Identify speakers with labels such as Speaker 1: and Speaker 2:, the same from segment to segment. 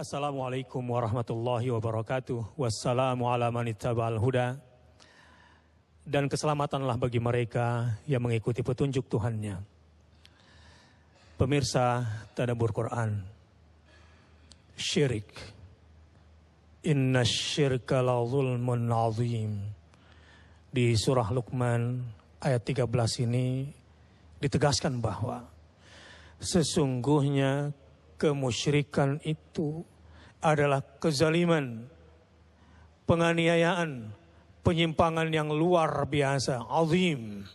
Speaker 1: Assalamualaikum warahmatullahi wabarakatuh. Wassalamu ala man ittaba'al huda. Dan keselamatanlah bagi mereka yang mengikuti petunjuk Tuhannya. Pemirsa Tadabbur Quran. Syirik. Inna syirka la zulmun azim. Di surah Luqman ayat 13 ini ditegaskan bahwa sesungguhnya kemusyrikan itu adalah kezaliman, penganiayaan, penyimpangan yang luar biasa, azim.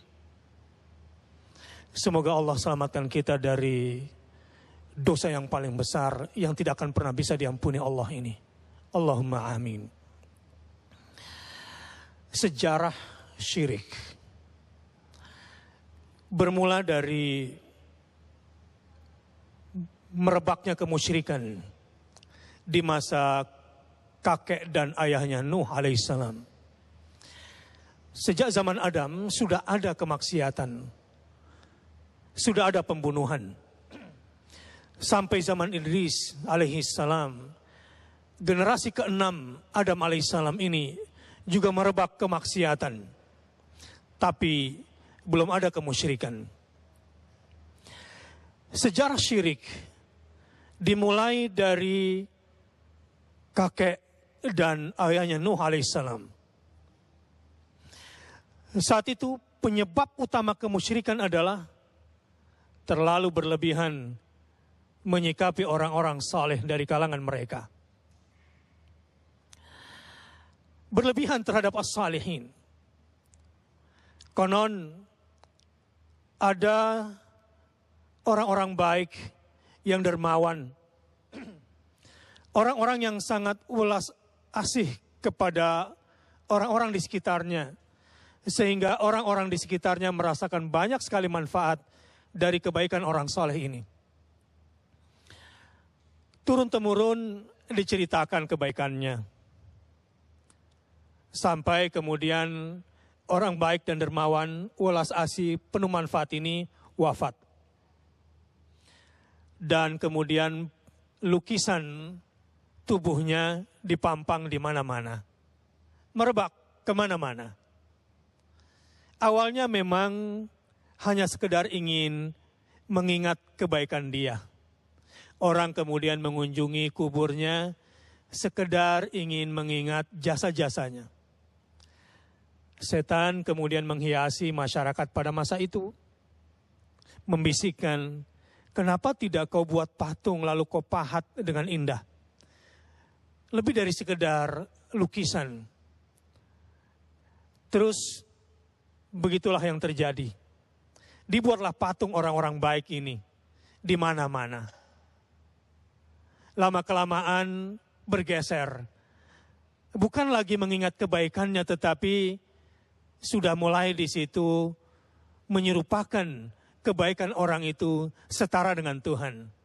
Speaker 1: Semoga Allah selamatkan kita dari dosa yang paling besar yang tidak akan pernah bisa diampuni Allah ini. Allahumma amin. Sejarah syirik bermula dari merebaknya kemusyrikan di masa kakek dan ayahnya Nuh alaihissalam. Sejak zaman Adam sudah ada kemaksiatan, sudah ada pembunuhan. Sampai zaman Idris alaihissalam, generasi ke-6 Adam alaihissalam ini juga merebak kemaksiatan. Tapi belum ada kemusyrikan. Sejarah syirik dimulai dari kakek dan ayahnya Nuh alaihissalam. Saat itu penyebab utama kemusyrikan adalah terlalu berlebihan menyikapi orang-orang saleh dari kalangan mereka. Berlebihan terhadap as-salihin. Konon ada orang-orang baik yang dermawan, orang-orang yang sangat ulas asih kepada orang-orang di sekitarnya, sehingga orang-orang di sekitarnya merasakan banyak sekali manfaat dari kebaikan orang soleh ini. Turun-temurun diceritakan kebaikannya, sampai kemudian orang baik dan dermawan, ulas asih, penuh manfaat ini wafat. Dan kemudian lukisan tubuhnya dipampang di mana-mana. Merebak kemana-mana. Awalnya memang hanya sekedar ingin mengingat kebaikan dia. Orang kemudian mengunjungi kuburnya sekedar ingin mengingat jasa-jasanya. Setan kemudian menghiasi masyarakat pada masa itu. Membisikkan, kenapa tidak kau buat patung lalu kau pahat dengan indah? Lebih dari sekedar lukisan. Terus begitulah yang terjadi. Dibuatlah patung orang-orang baik ini di mana-mana. Lama-kelamaan bergeser. Bukan lagi mengingat kebaikannya, tetapi sudah mulai di situ menyerupakan kebaikan orang itu setara dengan Tuhan.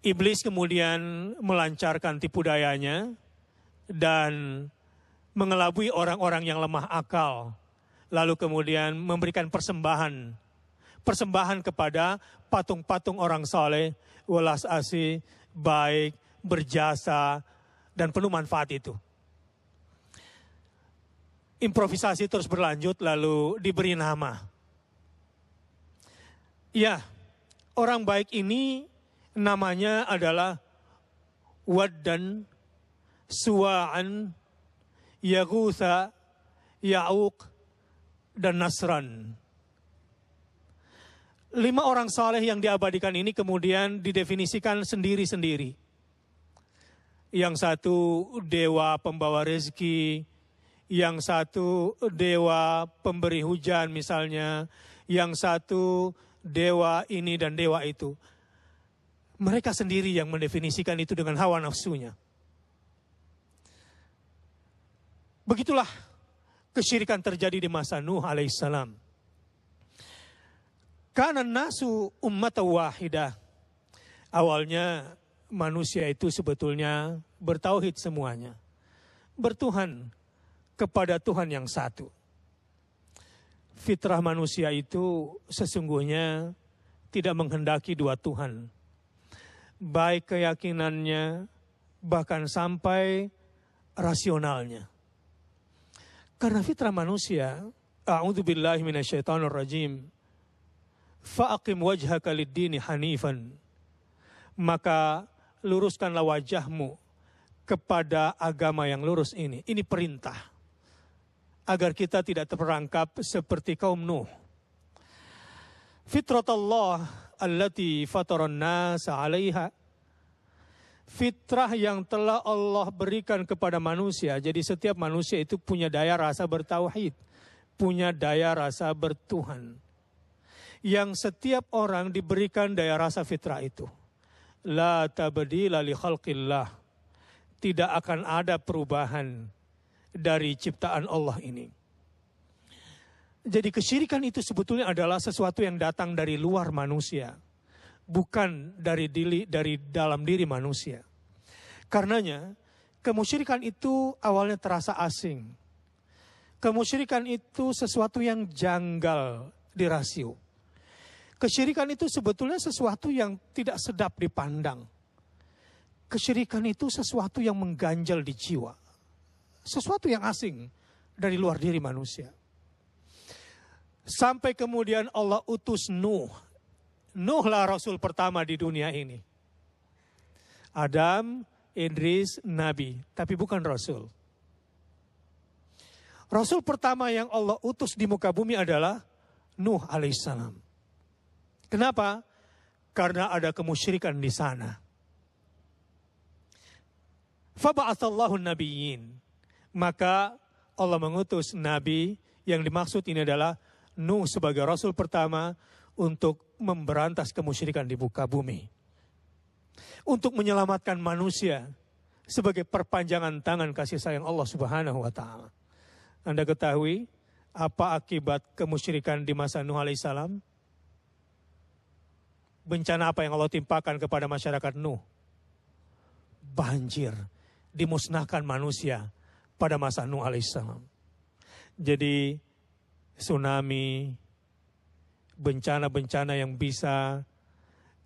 Speaker 1: Iblis kemudian melancarkan tipu dayanya dan mengelabui orang-orang yang lemah akal. Lalu kemudian memberikan persembahan kepada patung-patung orang saleh, welas asih, baik, berjasa, dan penuh manfaat itu. Improvisasi terus berlanjut lalu diberi nama. Ya, orang baik ini namanya adalah Waddan, Suwa'an, Yaghutha, Ya'uq, dan Nasran. 5 orang saleh yang diabadikan ini kemudian didefinisikan sendiri-sendiri. Yang satu dewa pembawa rezeki, yang satu dewa pemberi hujan misalnya, yang satu dewa ini dan dewa itu. Mereka sendiri yang mendefinisikan itu dengan hawa nafsunya. Begitulah kesyirikan terjadi di masa Nuh alaihissalam. Kana nasu ummatan wahidah. Awalnya manusia itu sebetulnya bertauhid semuanya. Bertuhan kepada Tuhan yang satu. Fitrah manusia itu sesungguhnya tidak menghendaki dua Tuhan. baik keyakinannya, bahkan sampai rasionalnya. Karena fitrah manusia, a'udzubillahi minasyaitonirrajim, fa'aqim wajhaka lid-dini hanifan, maka luruskanlah wajahmu kepada agama yang lurus ini. Ini perintah agar kita tidak terperangkap seperti kaum Nuh. Fitratallah allati fataran nasa 'alaiha, fitrah yang telah Allah berikan kepada manusia. Jadi setiap manusia itu punya daya rasa bertauhid, punya daya rasa bertuhan. Yang setiap orang diberikan daya rasa fitrah itu. La tabdila li khalqillah, tidak akan ada perubahan dari ciptaan Allah ini. Jadi kesyirikan itu sebetulnya adalah sesuatu yang datang dari luar manusia, bukan dari dalam diri manusia. Karenanya kemusyrikan itu awalnya terasa asing. Kemusyrikan itu sesuatu yang janggal di rasio. Kesyirikan itu sebetulnya sesuatu yang tidak sedap dipandang. Kesyirikan itu sesuatu yang mengganjal di jiwa. Sesuatu yang asing dari luar diri manusia. Sampai kemudian Allah utus Nuh. Nuhlah rasul pertama di dunia ini. Adam, Idris, Nabi, tapi bukan rasul. Rasul pertama yang Allah utus di muka bumi adalah Nuh alaihissalam. Kenapa? Karena ada kemusyrikan di sana. Faba'atsallahu nabiyyin. Maka Allah mengutus nabi, yang dimaksud ini adalah Nuh sebagai rasul pertama untuk memberantas kemusyrikan di muka bumi. Untuk menyelamatkan manusia sebagai perpanjangan tangan kasih sayang Allah Subhanahu wa taala. Anda ketahui apa akibat kemusyrikan di masa Nuh alaihissalam? Bencana apa yang Allah timpakan kepada masyarakat Nuh? Banjir, dimusnahkan manusia pada masa Nuh alaihissalam. Jadi tsunami, bencana-bencana yang bisa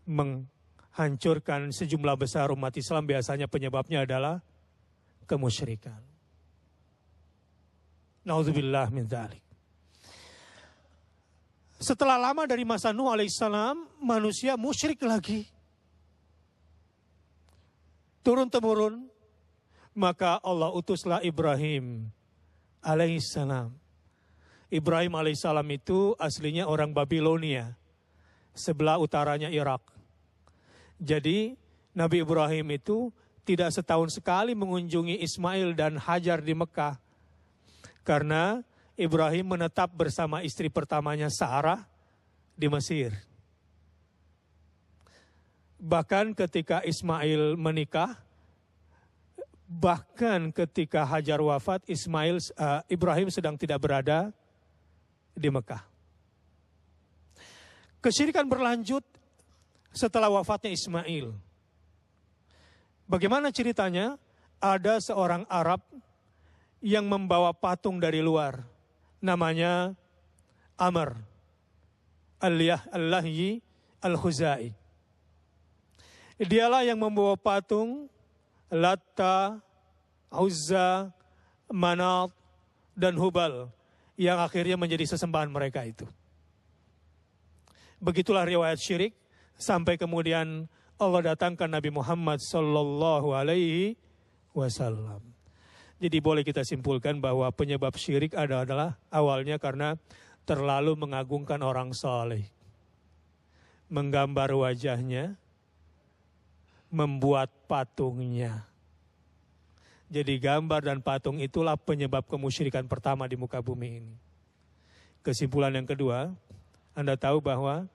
Speaker 1: menghancurkan sejumlah besar umat Islam, biasanya penyebabnya adalah kemusyrikan. Nauzubillah min dzalik. Setelah lama dari masa Nuh alaihissalam, manusia musyrik lagi. Turun-temurun, maka Allah utuslah Ibrahim alaihissalam. Ibrahim alaihissalam itu aslinya orang Babilonia, sebelah utaranya Irak. Jadi Nabi Ibrahim itu tidak setahun sekali mengunjungi Ismail dan Hajar di Mekah. Karena Ibrahim menetap bersama istri pertamanya Sarah di Mesir. Bahkan ketika Ismail menikah, bahkan ketika Hajar wafat, Ibrahim sedang tidak berada di Mekah. Kesyirikan berlanjut setelah wafatnya Ismail. Bagaimana ceritanya? Ada seorang Arab yang membawa patung dari luar. Namanya Amr al-Lahyi al-Khuzai. Dialah yang membawa patung Latta, Uzza, Manat, dan Hubal, yang akhirnya menjadi sesembahan mereka itu. Begitulah riwayat syirik, sampai kemudian Allah datangkan Nabi Muhammad sallallahu alaihi wasallam. Jadi boleh kita simpulkan bahwa penyebab syirik adalah awalnya karena terlalu mengagungkan orang saleh. Menggambar wajahnya, membuat patungnya. Jadi gambar dan patung itulah penyebab kemusyrikan pertama di muka bumi ini. Kesimpulan yang kedua, Anda tahu bahwa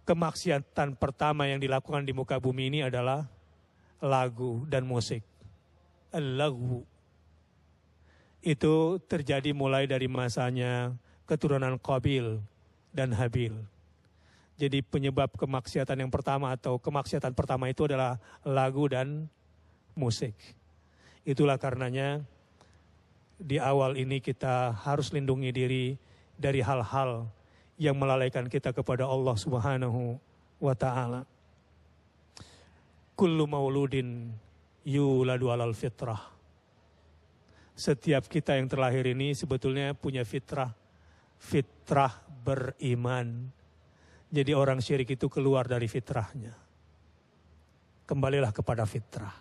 Speaker 1: kemaksiatan pertama yang dilakukan di muka bumi ini adalah lagu dan musik. Al-lagu. Itu terjadi mulai dari masanya keturunan Qabil dan Habil. Jadi penyebab kemaksiatan yang pertama atau kemaksiatan pertama itu adalah lagu dan musik. Itulah karenanya di awal ini kita harus lindungi diri dari hal-hal yang melalaikan kita kepada Allah Subhanahu wa ta'ala. kullu mauludin yuladu alal fitrah. Setiap kita yang terlahir ini sebetulnya punya fitrah. Fitrah beriman. Jadi orang syirik itu keluar dari fitrahnya. Kembalilah kepada fitrah.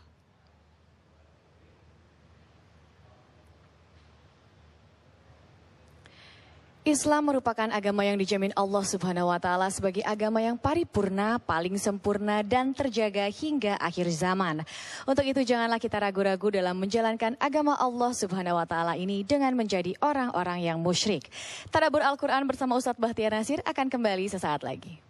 Speaker 2: Islam merupakan agama yang dijamin Allah Subhanahu wa Ta'ala sebagai agama yang paripurna, paling sempurna, dan terjaga hingga akhir zaman. Untuk itu, janganlah kita ragu-ragu dalam menjalankan agama Allah Subhanahu wa Ta'ala ini dengan menjadi orang-orang yang musyrik. Tadabbur Al-Quran bersama Ustadz Bahtiar Nasir akan kembali sesaat lagi.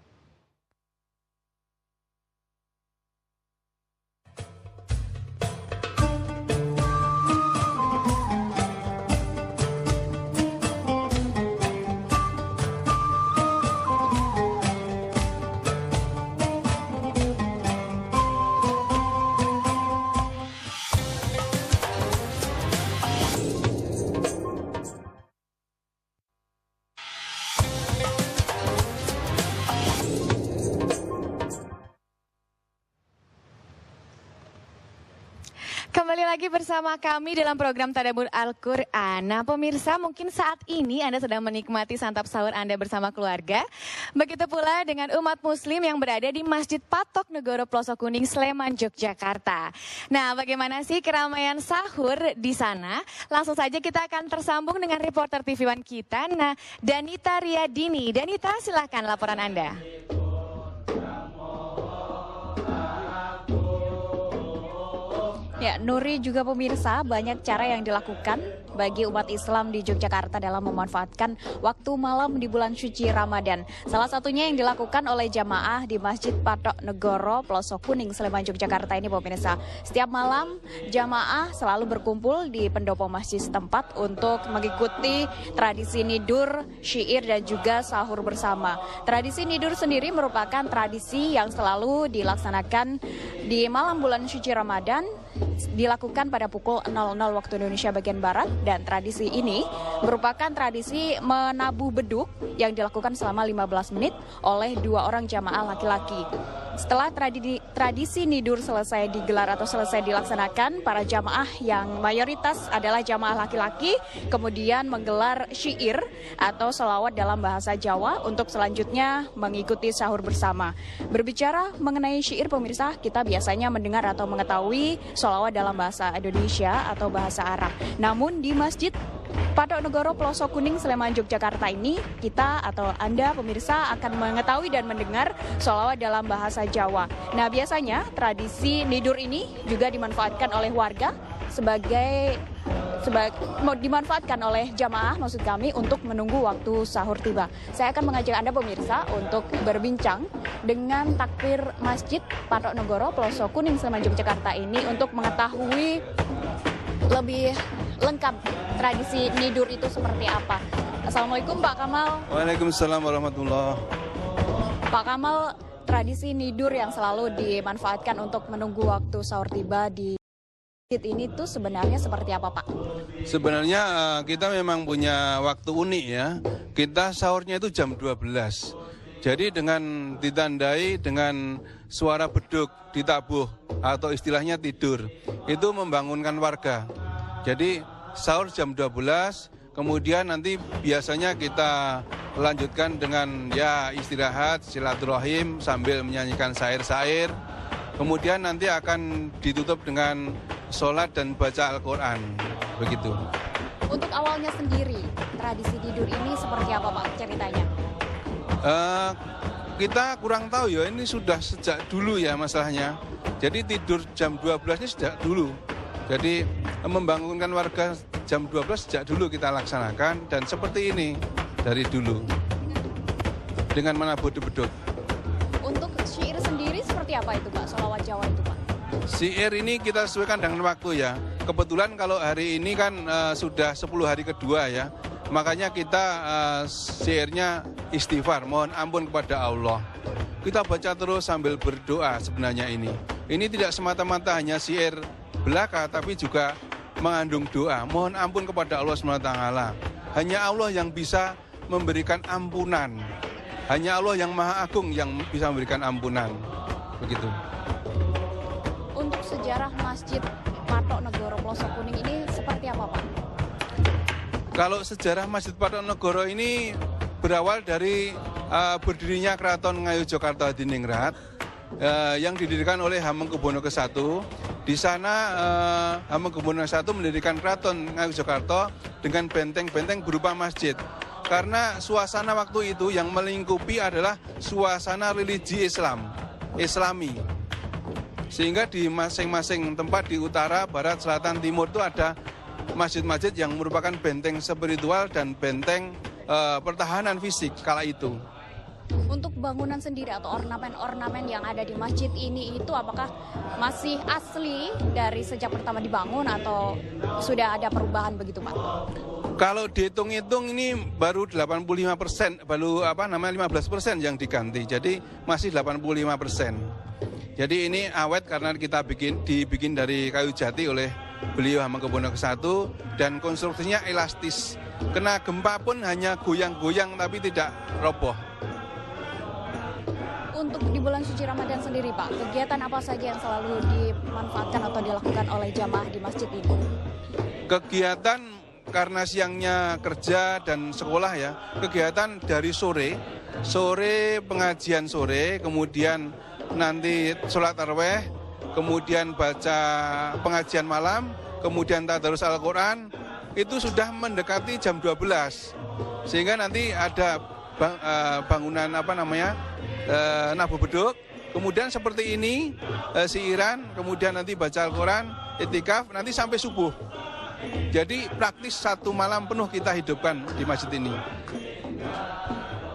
Speaker 2: Kembali lagi bersama kami dalam program Tadabbur Al-Quran. Nah pemirsa, mungkin saat ini Anda sedang menikmati santap sahur Anda bersama keluarga. Begitu pula dengan umat muslim yang berada di Masjid Patok Negoro Plosok Kuning, Sleman, Yogyakarta. Nah bagaimana sih keramaian sahur di sana? Langsung saja kita akan tersambung dengan reporter TV One kita, Danita Riyadini. Danita, silahkan laporan Anda.
Speaker 3: Ya, Nuri juga pemirsa, banyak cara yang dilakukan bagi umat Islam di Yogyakarta dalam memanfaatkan waktu malam di bulan suci Ramadan. Salah satunya yang dilakukan oleh jamaah di Masjid Patok Negoro Plosok Kuning, Sleman, Yogyakarta ini pemirsa. Setiap malam jamaah selalu berkumpul di pendopo masjid setempat untuk mengikuti tradisi nidur, syair dan juga sahur bersama. Tradisi nidur sendiri merupakan tradisi yang selalu dilaksanakan di malam bulan suci Ramadan, dilakukan pada pukul 00 waktu Indonesia bagian Barat, dan tradisi ini merupakan tradisi menabuh beduk yang dilakukan selama 15 menit oleh 2 orang jamaah laki-laki. Setelah tradisi nidur selesai digelar atau selesai dilaksanakan, para jamaah yang mayoritas adalah jamaah laki-laki kemudian menggelar syair atau sholawat dalam bahasa Jawa untuk selanjutnya mengikuti sahur bersama. Berbicara mengenai syair pemirsa, kita biasanya mendengar atau mengetahui sholawat dalam bahasa Indonesia atau bahasa Arab. Namun di Masjid Patok Negoro Plosok Kuning, Sleman, Yogyakarta ini, kita atau Anda pemirsa akan mengetahui dan mendengar sholawat dalam bahasa Jawa. Nah biasanya tradisi nidur ini juga dimanfaatkan oleh warga dimanfaatkan oleh jamaah maksud kami untuk menunggu waktu sahur tiba. Saya akan mengajak Anda pemirsa untuk berbincang dengan takmir Masjid Patok Negoro Plosok Kuning, Sleman, Yogyakarta ini untuk mengetahui lebih lengkap tradisi nidur itu seperti apa. Assalamualaikum Pak Kamal.
Speaker 4: Waalaikumsalam warahmatullahi.
Speaker 3: Pak Kamal, tradisi nidur yang selalu dimanfaatkan untuk menunggu waktu sahur tiba di masjid ini tuh sebenarnya seperti apa Pak?
Speaker 4: Sebenarnya kita memang punya waktu unik ya. Kita sahurnya itu jam 12. Jadi dengan ditandai dengan suara beduk ditabuh atau istilahnya tidur, itu membangunkan warga. Jadi sahur jam 12, kemudian nanti biasanya kita lanjutkan dengan ya istirahat, silaturahim sambil menyanyikan syair-syair. Kemudian nanti akan ditutup dengan sholat dan baca Al-Quran, begitu.
Speaker 3: Untuk awalnya sendiri, tradisi tidur ini seperti apa Pak ceritanya?
Speaker 4: Kita kurang tahu ya, ini sudah sejak dulu ya masalahnya. Jadi tidur jam 12 ini sejak dulu. Jadi membangunkan warga jam 12 sejak dulu kita laksanakan, dan seperti ini dari dulu dengan menabuh beduk.
Speaker 3: Untuk syair sendiri seperti apa itu Pak, sholawat Jawa itu Pak?
Speaker 4: Syair ini kita sesuaikan dengan waktu ya. Kebetulan kalau hari ini kan sudah 10 hari kedua ya, makanya kita syairnya istighfar, mohon ampun kepada Allah. Kita baca terus sambil berdoa sebenarnya ini. Ini tidak semata-mata hanya syair belaka, tapi juga mengandung doa. Mohon ampun kepada Allah SWT. Hanya Allah yang bisa memberikan ampunan. Hanya Allah yang Maha Agung yang bisa memberikan ampunan. Begitu.
Speaker 3: sejarah Masjid Patok Negoro Pelosok Kuning ini seperti apa, Pak?
Speaker 4: Kalau sejarah Masjid Patok Negoro ini berawal dari berdirinya Keraton Ngayogyakarta Hadiningrat yang didirikan oleh Hamengkubuwono ke-1. Di sana Hamengkubuwono ke-1 mendirikan Keraton Ngayogyakarta dengan benteng-benteng berupa masjid. Karena suasana waktu itu yang melingkupi adalah suasana religi Islami. Sehingga di masing-masing tempat di utara, barat, selatan, timur itu ada masjid-masjid yang merupakan benteng spiritual dan benteng pertahanan fisik kala itu.
Speaker 3: Untuk bangunan sendiri atau ornamen-ornamen yang ada di masjid ini itu apakah masih asli dari sejak pertama dibangun atau sudah ada perubahan begitu, Pak?
Speaker 4: Kalau dihitung-hitung ini baru 85%, baru 15% yang diganti. Jadi masih 85%. Jadi ini awet karena kita dibikin dari kayu jati oleh beliau Hamengkubuwono ke-1 dan konstruksinya elastis. Kena gempa pun hanya goyang-goyang tapi tidak roboh.
Speaker 3: Untuk di bulan suci Ramadan sendiri, Pak, kegiatan apa saja yang selalu dimanfaatkan atau dilakukan oleh jamaah di masjid ini?
Speaker 4: Kegiatan karena siangnya kerja dan sekolah ya, kegiatan dari sore pengajian sore, kemudian nanti sholat tarawih, kemudian baca pengajian malam, kemudian tadarus Al-Quran, itu sudah mendekati jam 12. Sehingga nanti ada bangunan nabuh beduk, kemudian seperti ini siiran, kemudian nanti baca Al-Quran, itikaf, nanti sampai subuh. Jadi praktis satu malam penuh kita hidupkan di masjid ini.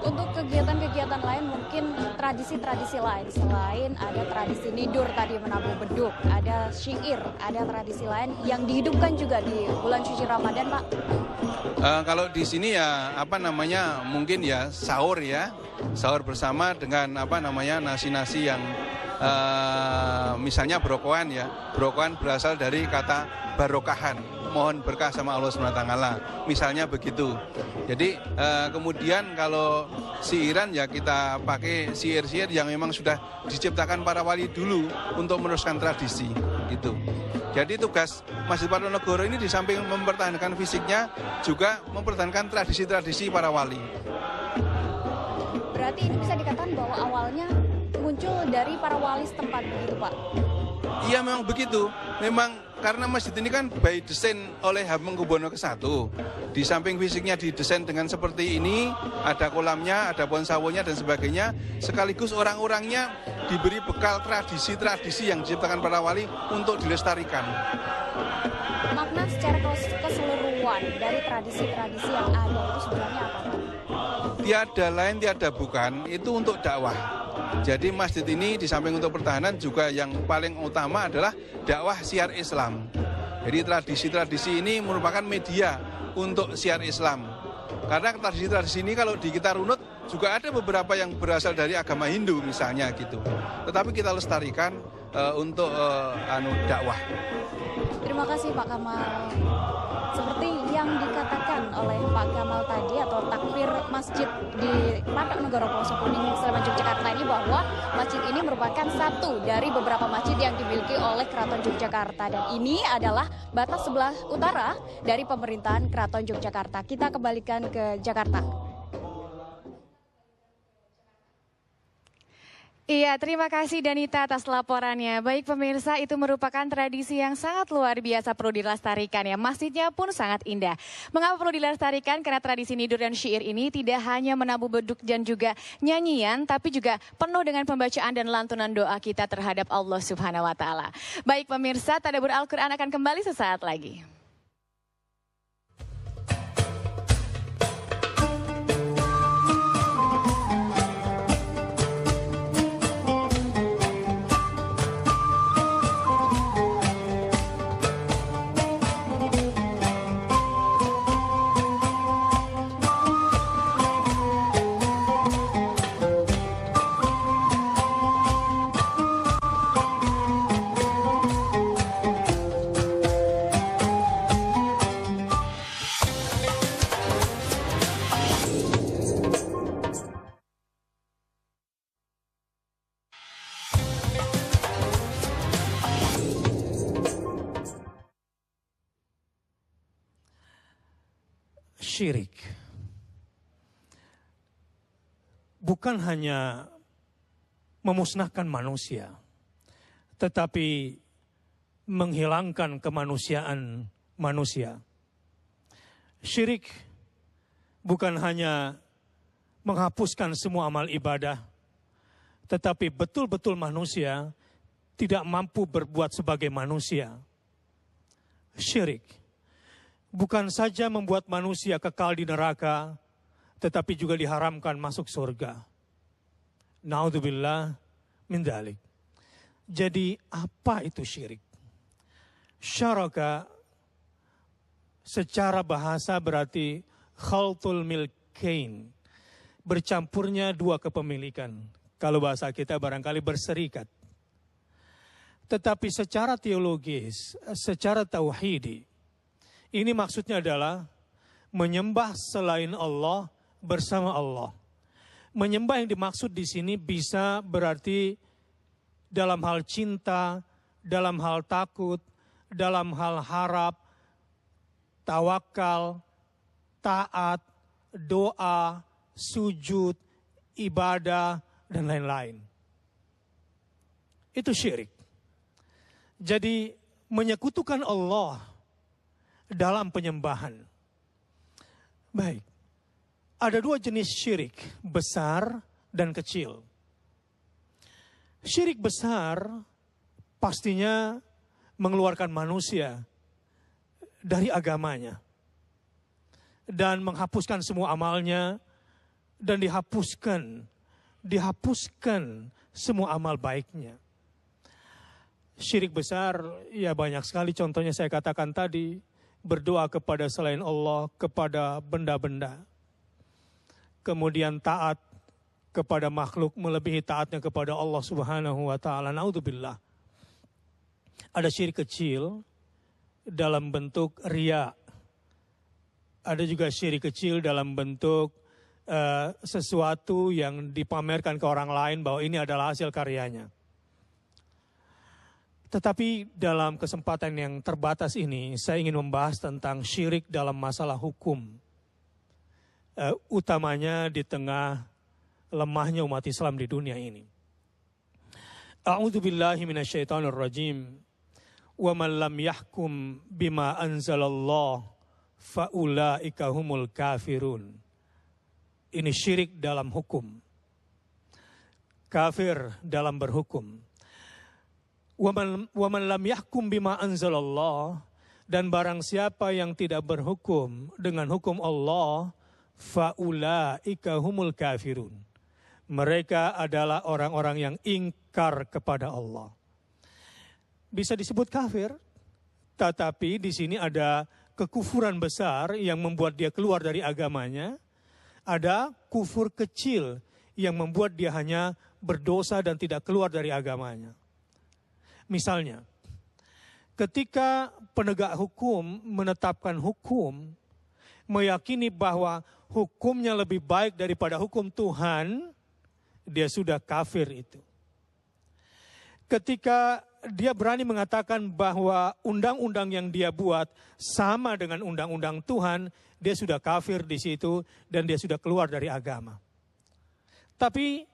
Speaker 3: Untuk kegiatan-kegiatan lain mungkin tradisi-tradisi lain selain ada tradisi nidur tadi menabuh beduk, ada syair, ada tradisi lain yang dihidupkan juga di bulan suci Ramadan, Pak.
Speaker 4: Kalau di sini ya mungkin ya sahur bersama dengan nasi-nasi yang misalnya brokoan ya. Brokoan berasal dari kata barokahan, mohon berkah sama Allah SWT, misalnya begitu. Jadi kemudian kalau siiran ya kita pakai syair-syair yang memang sudah diciptakan para wali dulu untuk meneruskan tradisi gitu. Jadi tugas Masjid Patok Negoro ini di samping mempertahankan fisiknya juga mempertahankan tradisi-tradisi para wali.
Speaker 3: Berarti ini bisa dikatakan bahwa awalnya muncul dari para wali setempat begitu, Pak?
Speaker 4: Iya, memang begitu. Memang karena masjid ini kan by desain oleh Hamengkubuwono ke-1. Di samping fisiknya didesain dengan seperti ini, ada kolamnya, ada pohon sawonya dan sebagainya. Sekaligus orang-orangnya diberi bekal tradisi-tradisi yang diciptakan para wali untuk dilestarikan.
Speaker 3: Makna secara keseluruhan dari tradisi-tradisi yang ada itu sebenarnya apa, Pak?
Speaker 4: Tiada lain, tiada bukan, itu untuk dakwah. Jadi masjid ini di samping untuk pertahanan juga yang paling utama adalah dakwah syiar Islam. Jadi tradisi-tradisi ini merupakan media untuk syiar Islam. Karena tradisi-tradisi ini kalau di kita runut juga ada beberapa yang berasal dari agama Hindu misalnya gitu. Tetapi kita lestarikan untuk dakwah.
Speaker 3: Terima kasih Pak Kamal. Seperti yang dikatakan oleh Pak Kamal tadi atau takbir masjid di Patok Negoro Pelosok Kuning, Sleman, Yogyakarta ini bahwa masjid ini merupakan satu dari beberapa masjid yang dimiliki oleh Keraton Yogyakarta dan ini adalah batas sebelah utara dari pemerintahan Keraton Yogyakarta. Kita kembalikan ke Jakarta.
Speaker 2: Iya, terima kasih Danita atas laporannya. Baik pemirsa, itu merupakan tradisi yang sangat luar biasa perlu dilestarikan ya. Masjidnya pun sangat indah. Mengapa perlu dilestarikan? Karena tradisi nidur dan syair ini tidak hanya menabuh beduk dan juga nyanyian, tapi juga penuh dengan pembacaan dan lantunan doa kita terhadap Allah Subhanahu wa Ta'ala. Baik pemirsa, Tadabbur Al-Quran akan kembali sesaat lagi.
Speaker 1: syirik bukan hanya memusnahkan manusia, tetapi menghilangkan kemanusiaan manusia. Syirik bukan hanya menghapuskan semua amal ibadah, tetapi betul-betul manusia tidak mampu berbuat sebagai manusia. Syirik bukan saja membuat manusia kekal di neraka, tetapi juga diharamkan masuk surga. Naudzubillah min dzalik. Jadi apa itu syirik? Syaraka secara bahasa berarti khaltul milkain, bercampurnya dua kepemilikan. Kalau bahasa kita barangkali berserikat. Tetapi secara teologis, secara tauhidi, ini maksudnya adalah menyembah selain Allah bersama Allah. Menyembah yang dimaksud di sini bisa berarti dalam hal cinta, dalam hal takut, dalam hal harap, tawakal, taat, doa, sujud, ibadah, dan lain-lain. Itu syirik. Jadi menyekutukan Allah dalam penyembahan. Baik, ada dua jenis syirik, besar dan kecil. Syirik besar pastinya mengeluarkan manusia dari agamanya dan menghapuskan semua amalnya dan dihapuskan semua amal baiknya. Syirik besar ya banyak sekali, contohnya saya katakan tadi, berdoa kepada selain Allah, kepada benda-benda. Kemudian taat kepada makhluk melebihi taatnya kepada Allah Subhanahu wa taala. Naudzubillah. Ada syirik kecil dalam bentuk riya. Ada juga syirik kecil dalam bentuk sesuatu yang dipamerkan ke orang lain bahwa ini adalah hasil karyanya. Tetapi dalam kesempatan yang terbatas ini, saya ingin membahas tentang syirik dalam masalah hukum. Utamanya di tengah lemahnya umat Islam di dunia ini. A'udzubillahi minasyaitonirrajim. Wa man lam yahkum bima anzalallah faulaika humul kafirun. Ini syirik dalam hukum. Kafir dalam berhukum. Wa man lam yahkum bima anzalallah, dan barang siapa yang tidak berhukum dengan hukum Allah, faulaika humul kafirun. Mereka adalah orang-orang yang ingkar kepada Allah. Bisa disebut kafir, tetapi di sini ada kekufuran besar yang membuat dia keluar dari agamanya. Ada kufur kecil yang membuat dia hanya berdosa dan tidak keluar dari agamanya. Misalnya, ketika penegak hukum menetapkan hukum, meyakini bahwa hukumnya lebih baik daripada hukum Tuhan, dia sudah kafir itu. Ketika dia berani mengatakan bahwa undang-undang yang dia buat sama dengan undang-undang Tuhan, dia sudah kafir di situ dan dia sudah keluar dari agama. Tapi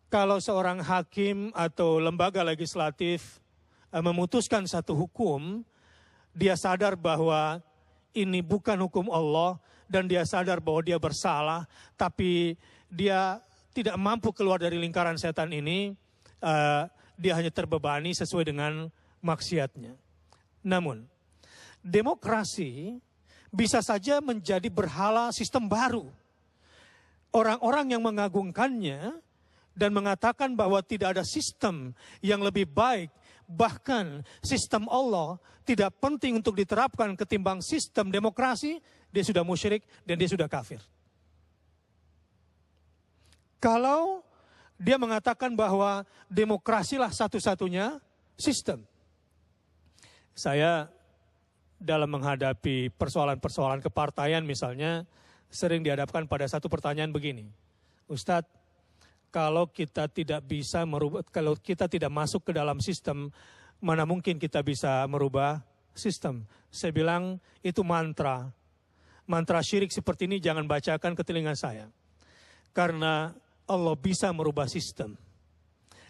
Speaker 1: kalau seorang hakim atau lembaga legislatif memutuskan satu hukum, dia sadar bahwa ini bukan hukum Allah dan dia sadar bahwa dia bersalah, tapi dia tidak mampu keluar dari lingkaran setan ini, dia hanya terbebani sesuai dengan maksiatnya. Namun, demokrasi bisa saja menjadi berhala sistem baru. Orang-orang yang mengagungkannya dan mengatakan bahwa tidak ada sistem yang lebih baik, bahkan sistem Allah tidak penting untuk diterapkan ketimbang sistem demokrasi, dia sudah musyrik dan dia sudah kafir. Kalau dia mengatakan bahwa demokrasilah satu-satunya sistem. Saya dalam menghadapi persoalan-persoalan kepartaian misalnya, sering dihadapkan pada satu pertanyaan begini. Ustadz, kalau kita tidak bisa merubah, kalau kita tidak masuk ke dalam sistem, mana mungkin kita bisa merubah sistem? Saya bilang itu mantra. Mantra syirik seperti ini jangan bacakan ke telinga saya. Karena Allah bisa merubah sistem.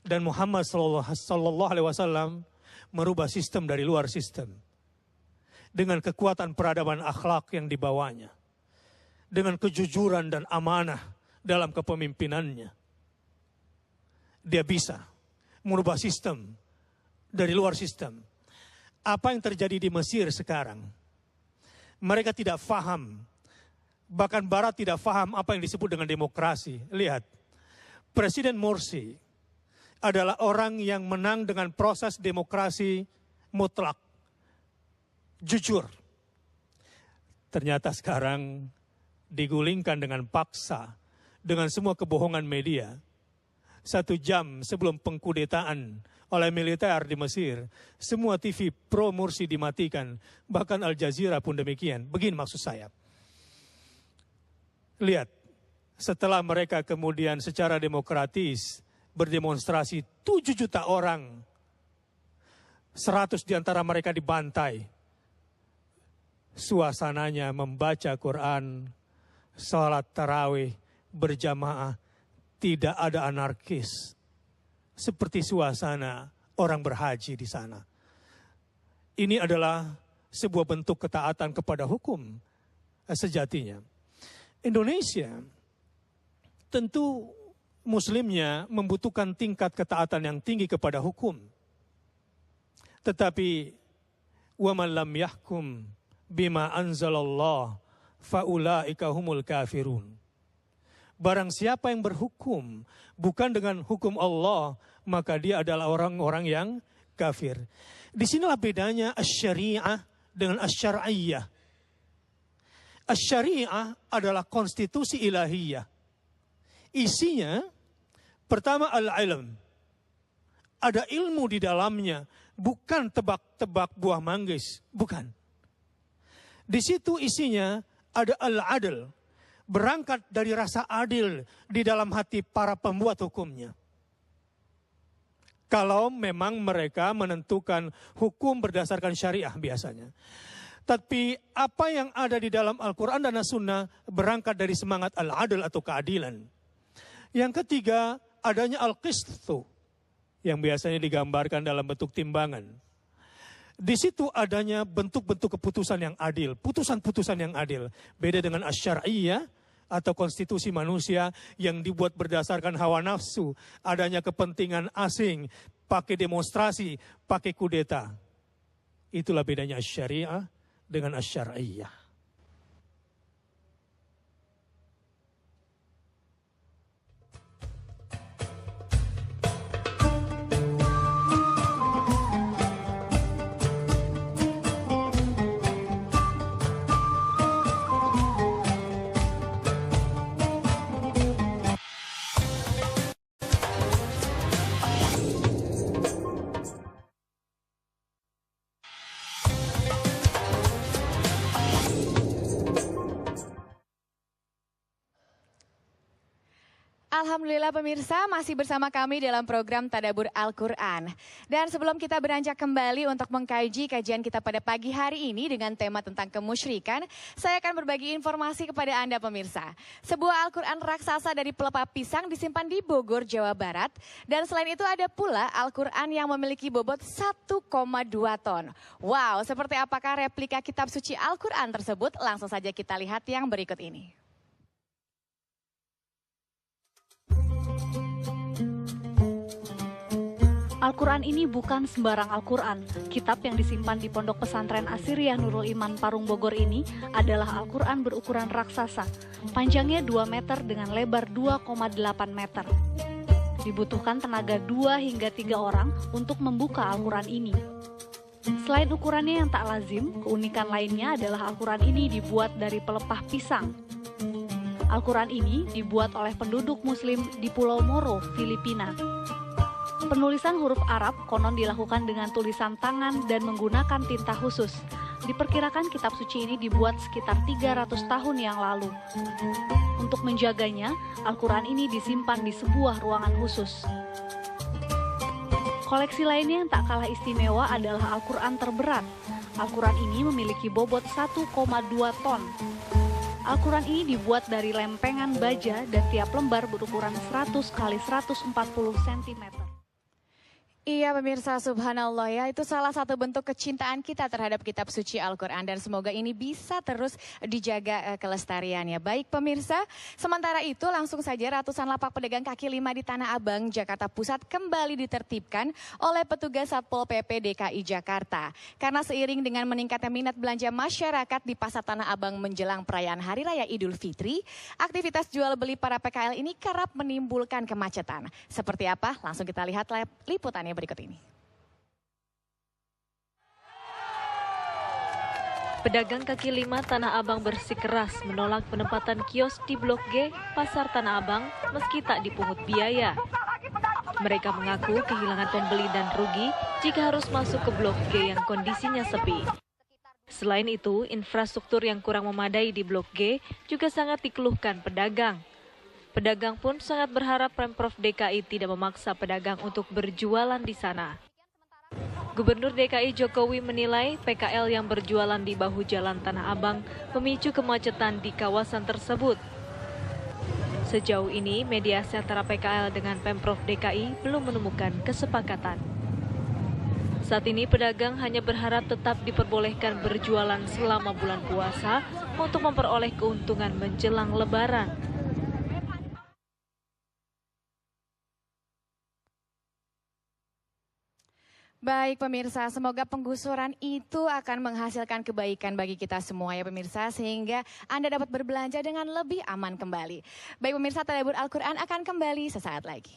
Speaker 1: Dan Muhammad sallallahu alaihi wasallam merubah sistem dari luar sistem. Dengan kekuatan peradaban akhlak yang dibawanya. Dengan kejujuran dan amanah dalam kepemimpinannya. Dia bisa merubah sistem dari luar sistem. Apa yang terjadi di Mesir sekarang? Mereka tidak faham, bahkan Barat tidak faham apa yang disebut dengan demokrasi. Lihat, Presiden Morsi adalah orang yang menang dengan proses demokrasi mutlak, jujur. Ternyata sekarang digulingkan dengan paksa, dengan semua kebohongan media. 1 jam sebelum pengkudetaan oleh militer di Mesir, semua TV pro Morsi dimatikan, bahkan Al Jazeera pun demikian. Begini maksud saya. Lihat, setelah mereka kemudian secara demokratis berdemonstrasi 7 juta orang, 100 di antara mereka dibantai. Suasananya membaca Quran, salat tarawih berjamaah, tidak ada anarkis. Seperti suasana orang berhaji di sana. Ini adalah sebuah bentuk ketaatan kepada hukum sejatinya. Indonesia tentu muslimnya membutuhkan tingkat ketaatan yang tinggi kepada hukum. Tetapi wa man lam yahkum bima anzalallah faulaika humul kafirun. Barang siapa yang berhukum bukan dengan hukum Allah, maka dia adalah orang-orang yang kafir. Disinilah bedanya asy-syariah dengan asy-syar'iyyah. Asy-syariah adalah konstitusi ilahiyah. Isinya, pertama al-ilm. Ada ilmu di dalamnya, bukan tebak-tebak buah manggis, bukan. Di situ isinya ada al-adl. Berangkat dari rasa adil di dalam hati para pembuat hukumnya. Kalau memang mereka menentukan hukum berdasarkan syariah biasanya. Tapi apa yang ada di dalam Al-Quran dan As-Sunnah berangkat dari semangat al-adl atau keadilan. Yang ketiga, adanya al-qistu yang biasanya digambarkan dalam bentuk timbangan. Di situ adanya bentuk-bentuk keputusan yang adil, putusan-putusan yang adil. Beda dengan asy-syar'iyyah atau konstitusi manusia yang dibuat berdasarkan hawa nafsu, adanya kepentingan asing, pakai demonstrasi, pakai kudeta. Itulah bedanya asy-syariah dengan asy-syar'iyyah.
Speaker 2: Alhamdulillah pemirsa masih bersama kami dalam program Tadabbur Al-Quran. Dan sebelum kita beranjak kembali untuk mengkaji kajian kita pada pagi hari ini dengan tema tentang kemusyrikan, saya akan berbagi informasi kepada Anda pemirsa. Sebuah Al-Quran raksasa dari pelepah pisang disimpan di Bogor, Jawa Barat. Dan selain itu ada pula Al-Quran yang memiliki bobot 1,2 ton. Wow, seperti apakah replika kitab suci Al-Quran tersebut? Langsung saja kita lihat yang berikut ini.
Speaker 3: Al-Quran ini bukan sembarang Al-Quran. Kitab yang disimpan di Pondok Pesantren Asiriyah Nurul Iman Parung Bogor ini adalah Al-Quran berukuran raksasa. Panjangnya 2 meter dengan lebar 2,8 meter. Dibutuhkan tenaga 2 hingga 3 orang untuk membuka Al-Quran ini. Selain ukurannya yang tak lazim, keunikan lainnya adalah Al-Quran ini dibuat dari pelepah pisang. Al-Quran ini dibuat oleh penduduk Muslim di Pulau Moro, Filipina. Penulisan huruf Arab konon dilakukan dengan tulisan tangan dan menggunakan tinta khusus. Diperkirakan kitab suci ini dibuat sekitar 300 tahun yang lalu. Untuk menjaganya, Al-Quran ini disimpan di sebuah ruangan khusus. Koleksi lainnya yang tak kalah istimewa adalah Al-Quran terberat. Al-Quran ini memiliki bobot 1,2 ton.
Speaker 5: Al-Quran ini dibuat dari lempengan baja dan tiap lembar berukuran 100 kali 140 cm.
Speaker 2: Iya pemirsa, subhanallah ya, itu salah satu bentuk kecintaan kita terhadap kitab suci Al-Quran dan semoga ini bisa terus dijaga kelestariannya. Baik pemirsa, sementara itu langsung saja ratusan lapak pedagang kaki lima di Tanah Abang, Jakarta Pusat kembali ditertibkan oleh petugas Satpol PP DKI Jakarta. Karena seiring dengan meningkatnya minat belanja masyarakat di Pasar Tanah Abang menjelang perayaan Hari Raya Idul Fitri, aktivitas jual beli para PKL ini kerap menimbulkan kemacetan. Seperti apa? Langsung kita lihat liputannya berikut ini.
Speaker 6: Pedagang kaki lima Tanah Abang bersikeras menolak penempatan kios di Blok G Pasar Tanah Abang meski tak dipungut biaya. Mereka mengaku kehilangan pembeli dan rugi jika harus masuk ke Blok G yang kondisinya sepi. Selain itu, infrastruktur yang kurang memadai di Blok G juga sangat dikeluhkan pedagang. Pedagang pun sangat berharap Pemprov DKI tidak memaksa pedagang untuk berjualan di sana. Gubernur DKI Jokowi menilai PKL yang berjualan di bahu jalan Tanah Abang memicu kemacetan di kawasan tersebut. Sejauh ini, mediasi antara PKL dengan Pemprov DKI belum menemukan kesepakatan. Saat ini pedagang hanya berharap tetap diperbolehkan berjualan selama bulan puasa untuk memperoleh keuntungan menjelang Lebaran.
Speaker 2: Baik pemirsa, semoga penggusuran itu akan menghasilkan kebaikan bagi kita semua ya pemirsa, sehingga Anda dapat berbelanja dengan lebih aman kembali. Baik pemirsa, Tadabbur Al-Quran akan kembali sesaat lagi.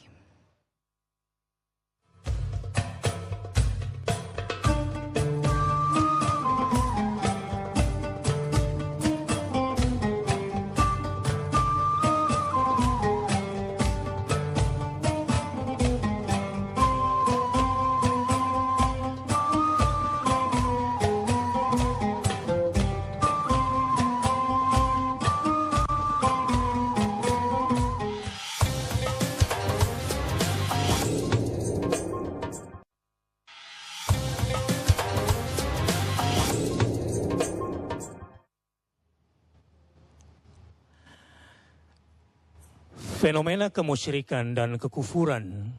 Speaker 1: Fenomena kemusyrikan dan kekufuran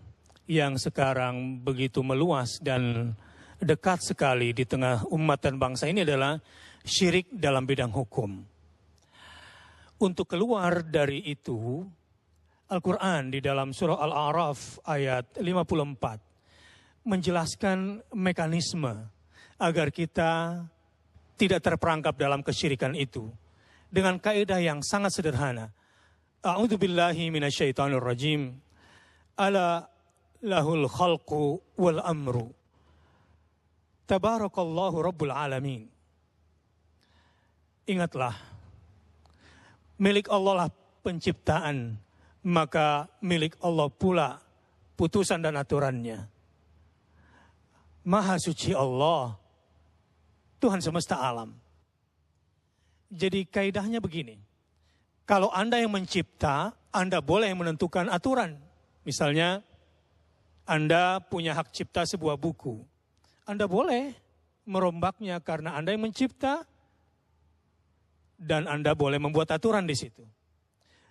Speaker 1: yang sekarang begitu meluas dan dekat sekali di tengah umat dan bangsa ini adalah syirik dalam bidang hukum. Untuk keluar dari itu, Al-Quran di dalam surah Al-A'raf ayat 54 menjelaskan mekanisme agar kita tidak terperangkap dalam kesyirikan itu dengan kaidah yang sangat sederhana. A'udzu billahi minasyaitonir rajim. Ala lahul khalqu wal amru. Tabarakallahu rabbul alamin. Ingatlah, milik Allah lah penciptaan, maka milik Allah pula putusan dan aturannya. Maha suci Allah, Tuhan semesta alam. Jadi kaidahnya begini. Kalau Anda yang mencipta, Anda boleh menentukan aturan. Misalnya, Anda punya hak cipta sebuah buku. Anda boleh merombaknya karena Anda yang mencipta, dan Anda boleh membuat aturan di situ.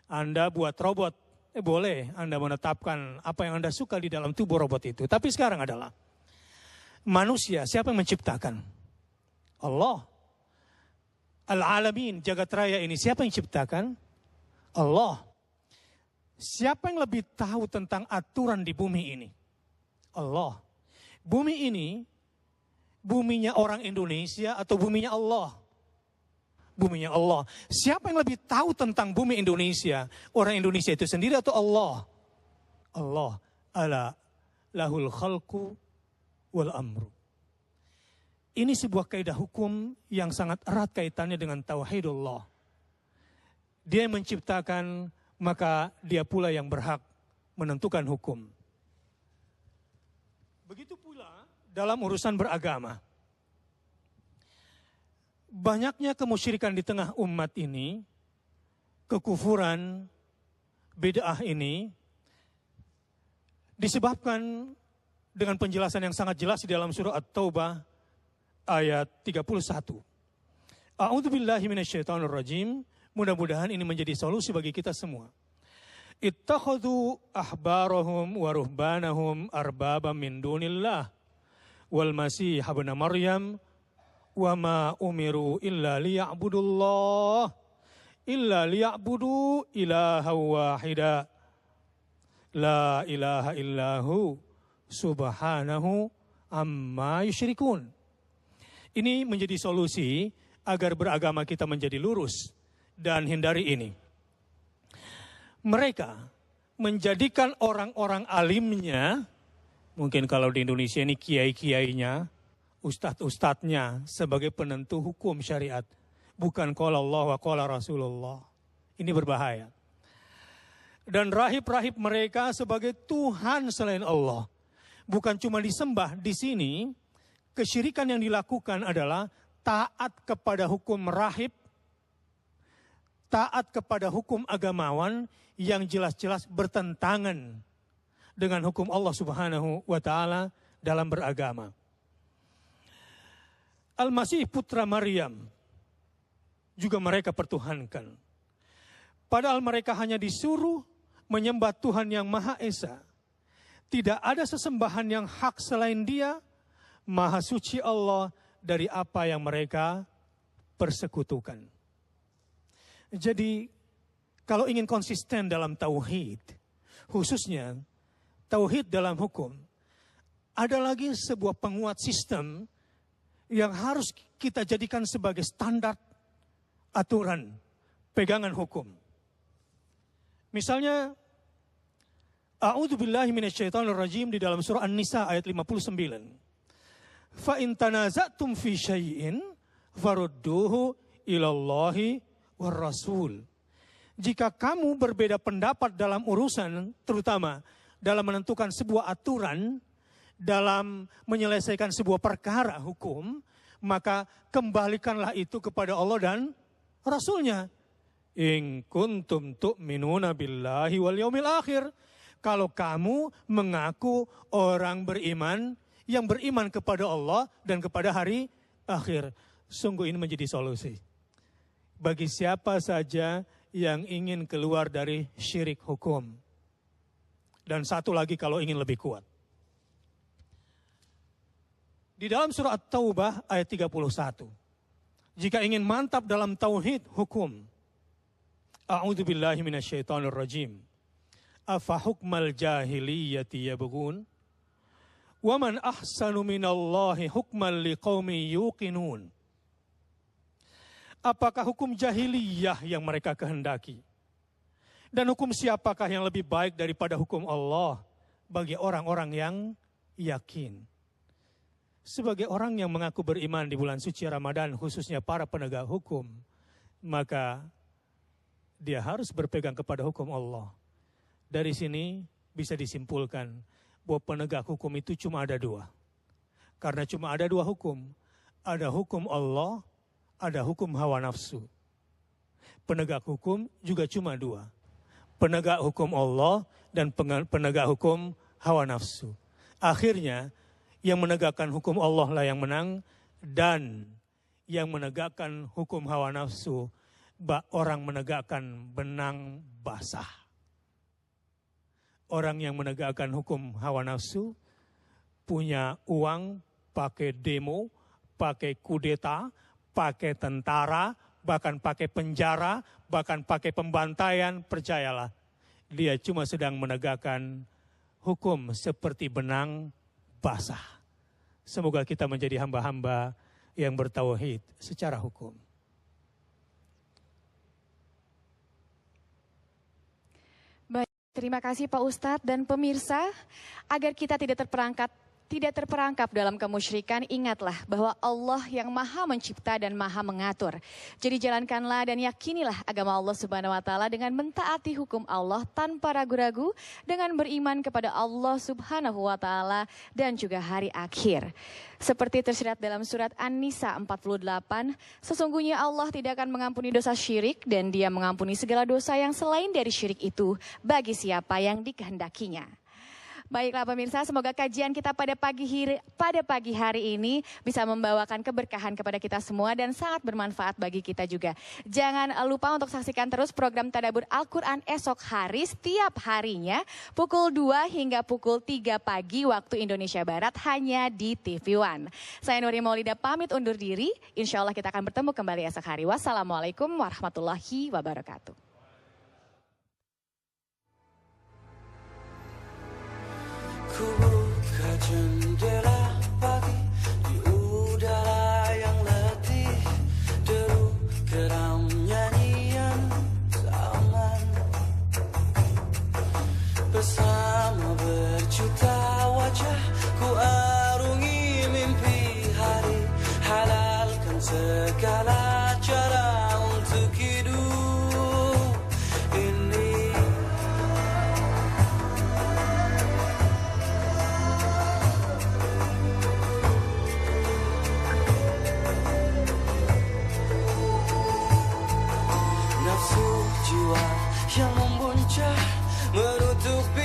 Speaker 1: Anda buat robot, boleh Anda menetapkan apa yang Anda suka di dalam tubuh robot itu. Tapi sekarang adalah manusia, siapa yang menciptakan? Allah. Al-Alamin, jagat raya ini, siapa yang ciptakan? Allah. Siapa yang lebih tahu tentang aturan di bumi ini? Allah. Bumi ini, buminya orang Indonesia atau buminya Allah? Buminya Allah. Siapa yang lebih tahu tentang bumi Indonesia? Orang Indonesia itu sendiri atau Allah? Allah. Ala lahul khalqu wal amru. Ini sebuah kaidah hukum yang sangat erat kaitannya dengan tauhidullah. Dia yang menciptakan, maka dia pula yang berhak menentukan hukum. Begitu pula dalam urusan beragama. Banyaknya kemusyrikan di tengah umat ini, kekufuran, bid'ah ini, disebabkan dengan penjelasan yang sangat jelas di dalam surah At-Taubah ayat 31. A'udzu billahi minasyaitonir rajim. Mudah-mudahan ini menjadi solusi bagi kita semua. Ittakhadhu ahbarahum wa ruhbanahum arbaba min dunillah wal masih ibn Maryam wa ma umiru illa liya'budu ilaha wahida la ilaha illahu subhanahu amma yusyrikun. Ini menjadi solusi agar beragama kita menjadi lurus dan hindari ini. Mereka menjadikan orang-orang alimnya, mungkin kalau di Indonesia ini kiai-kiainya, ustadz-ustadznya sebagai penentu hukum syariat. Bukan qala Allah wa qala Rasulullah. Ini berbahaya. Dan rahib-rahib mereka sebagai Tuhan selain Allah. Bukan cuma disembah, di sini kesyirikan yang dilakukan adalah taat kepada hukum rahib, taat kepada hukum agamawan yang jelas-jelas bertentangan dengan hukum Allah Subhanahu wa Ta'ala dalam beragama. Al-Masih putra Maryam juga mereka pertuhankan. Padahal mereka hanya disuruh menyembah Tuhan yang Maha Esa. Tidak ada sesembahan yang hak selain Dia, Maha Suci Allah dari apa yang mereka persekutukan. Jadi, kalau ingin konsisten dalam tauhid, khususnya tauhid dalam hukum, ada lagi sebuah penguat sistem yang harus kita jadikan sebagai standar aturan pegangan hukum. Misalnya, A'udzubillahi minasyaitonirrajim di dalam surah An-Nisa ayat 59. Fa in tanaza'tum fi syai'in farudduhu ilallahi war rasul. Jika kamu berbeda pendapat dalam urusan, terutama dalam menentukan sebuah aturan, dalam menyelesaikan sebuah perkara hukum, maka kembalikanlah itu kepada Allah dan Rasulnya. In kuntum tu'minuna billahi wal yaumil akhir. Kalau kamu mengaku orang beriman, yang beriman kepada Allah dan kepada hari akhir. Sungguh ini menjadi solusi. Bagi siapa saja yang ingin keluar dari syirik hukum. Dan satu lagi kalau ingin lebih kuat. Di dalam surah At-Taubah ayat 31. Jika ingin mantap dalam tauhid hukum. A'udzubillahi minasyaitonirrajim. Afa hukmal jahiliyati yabghun? Wa man ahsanu minallahi hukman liqaumi yuqinun. Apakah hukum jahiliyah yang mereka kehendaki? Dan hukum siapakah yang lebih baik daripada hukum Allah bagi orang-orang yang yakin? Sebagai orang yang mengaku beriman di bulan suci Ramadan, khususnya para penegak hukum, maka dia harus berpegang kepada hukum Allah. Dari sini bisa disimpulkan bahwa penegak hukum itu cuma ada dua. Karena cuma ada dua hukum. Ada hukum Allah, ada hukum hawa nafsu. Penegak hukum juga cuma dua. Penegak hukum Allah dan penegak hukum hawa nafsu. Akhirnya yang menegakkan hukum Allah lah yang menang, dan yang menegakkan hukum hawa nafsu, orang menegakkan benang basah. Orang yang menegakkan hukum hawa nafsu punya uang, pakai demo, pakai kudeta, pakai tentara, bahkan pakai penjara, bahkan pakai pembantaian. Percayalah, dia cuma sedang menegakkan hukum seperti benang basah. Semoga kita menjadi hamba-hamba yang bertauhid secara hukum.
Speaker 2: Baik, terima kasih Pak Ustadz dan pemirsa. Agar kita tidak terperangkap dalam kemusyrikan, ingatlah bahwa Allah yang maha mencipta dan maha mengatur. Jadi jalankanlah dan yakinilah agama Allah Subhanahu wa Ta'ala dengan mentaati hukum Allah tanpa ragu-ragu, dengan beriman kepada Allah Subhanahu wa Ta'ala dan juga hari akhir. Seperti tersirat dalam surat An-Nisa 48, sesungguhnya Allah tidak akan mengampuni dosa syirik dan Dia mengampuni segala dosa yang selain dari syirik itu bagi siapa yang dikehendakinya. Baiklah pemirsa, semoga kajian kita pada pagi hari ini bisa membawakan keberkahan kepada kita semua dan sangat bermanfaat bagi kita juga. Jangan lupa untuk saksikan terus program Tadabbur Al-Quran esok hari setiap harinya pukul 2 hingga pukul 3 pagi waktu Indonesia Barat hanya di TV One. Saya Nuri Maulida pamit undur diri, insya Allah kita akan bertemu kembali esok hari. Wassalamualaikum warahmatullahi wabarakatuh.
Speaker 7: Ku buka jendela pagi di udara yang letih, deru geram nyanyian zaman. Bersama berjuta wajah ku arungi mimpi hari, halalkan segala cara untuk hidup ini. Nafsu jiwa yang membuncah menutupi